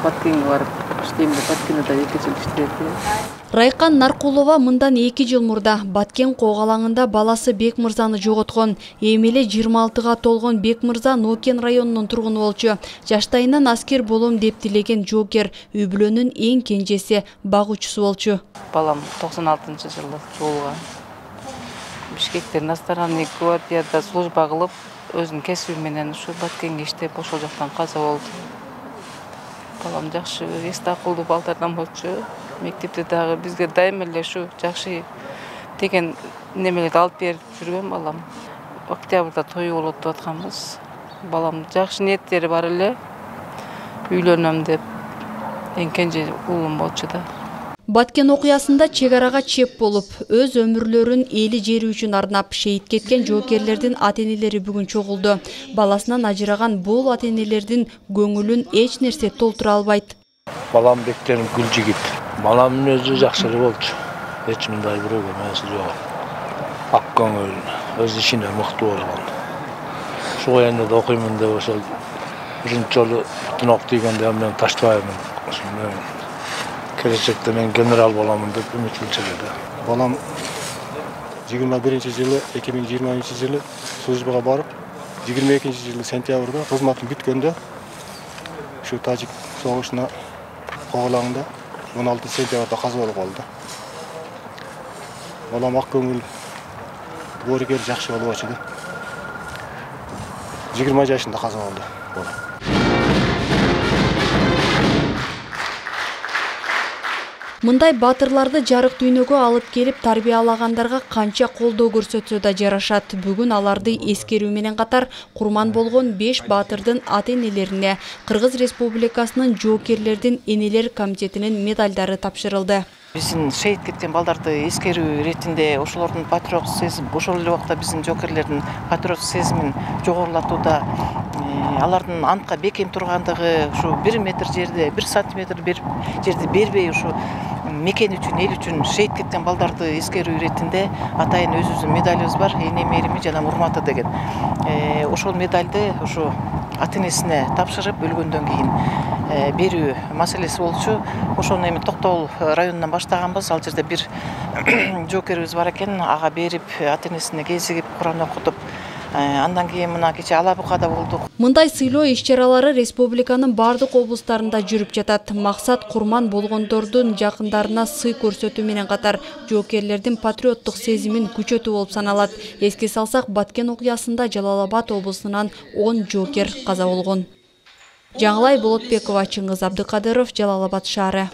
Баткенге барып иштейм деп Баткенде 2 жыл иштедим. Райкан Наркулова мындан 2 жыл мурда Баткен когалаңында баласы Бекмырзаны жоготкон. Эмеле 26-га толгон Бекмырза Нокен районунун тургуну болчу. Жаштайынан аскер болом деп тилеген жоокер үй бүлөнүн эң кенжеси, багуучусу болчу. Балам 96-жылы туылган. Бишкекте иностранный гвардияда служба кылып, өзүнүн кесиби менен ушу Баткенге иштеп, ошол жактан каза болду. Балам жакшы эсте акылдуу балдардан болчу. Мектепте дагы бизге дайыма эле ушу жакшы деген немелерди алып берип жүргөн балам. Октябрда тою болот деп атканбыз. Балам жакшы ниеттери бар эле. Үйлөнөм деп эң кенже уулум болчу да. Баткен окуясында чек арага чеп болуп, өз өмүрлөрүн эли жери үчүн арнап шейит кеткен жоокерлердин ата-энелери бүгүн чогулду. Баласынан ажыраган бул ата-энелердин көңүлүн эч нерсе толтура албайт. Балам бектен гүл жигит. Баламдын өзү жакшы болчу. Эч мындай бирөөгө эмеси жок. Ак көңүл, өз ишине мыктуу болгон. Ушул айында да окуймун деп ошол биринчи жолу бүтүн ок тийгенде мен таштабаймын. Келечекте мен генерал боламын деп үмүттөнчү. Балам 21-жылы 2020-жылы службага барып, 22-жылы сентябрда кызматын бүткөндө ушу Тажик согушуна когалаңында 16 сентябрда каза болуп калды. Балам ак көңүл, боорукер, жакшы болчу. 20 жашында каза болду. Мындай батырларды жарык дүйнөгө алып келип тарбиялагандарга канча колдоо көрсөтсө да жарашат. Бүгүн аларды эскерүү менен катар курман болгон 5 батырдын ата-энелерине Кыргыз Республикасынын жоокерлердин энелер комитетинин медалдары тапшырылды. Биздин шейит кеткен балдарды эскерүү иретинде ошолордун патриоттук сезим, ошол эле убакта биздин жоокерлердин патриоттук сезимин жогорулатууда, алардын антка бекем тургандыгы, ушу 1 метр жерде, 1 сантиметр жерди бербей ушу мекен үчүн, эл үчүн шейит кеткен балдарды эскерүү иретинде атайын өзүбүздүн медалыбыз бар, эне мээрими жана урматы деген. Ошол медалды ушу ата-энесине тапшырып өлгөндөн кийин берүү маселеси болчу. Ошону эми Токтогул районунан баштаганбыз. Ал жерде бир жоокерибиз бар экен, ага берип, ата-энесине кезигип, Куран окутуп, андан кийин мына кече Алабукада болдук. Мындай сыйлоо иш-чаралары республиканын бардык облустарында жүрүп жатат. Максат курман болгондордун жакындарына сый көрсөтүү менен катар жоокерлердин патриоттук сезимин күчөтүү болуп саналат. Эске салсак, Баткен окуясында Жалал Абад облусунан 10 жоокер каза болгон. Жаңылай Болотбекова, Чыңгыз Абдыкадыров, Жалал Абад шаары.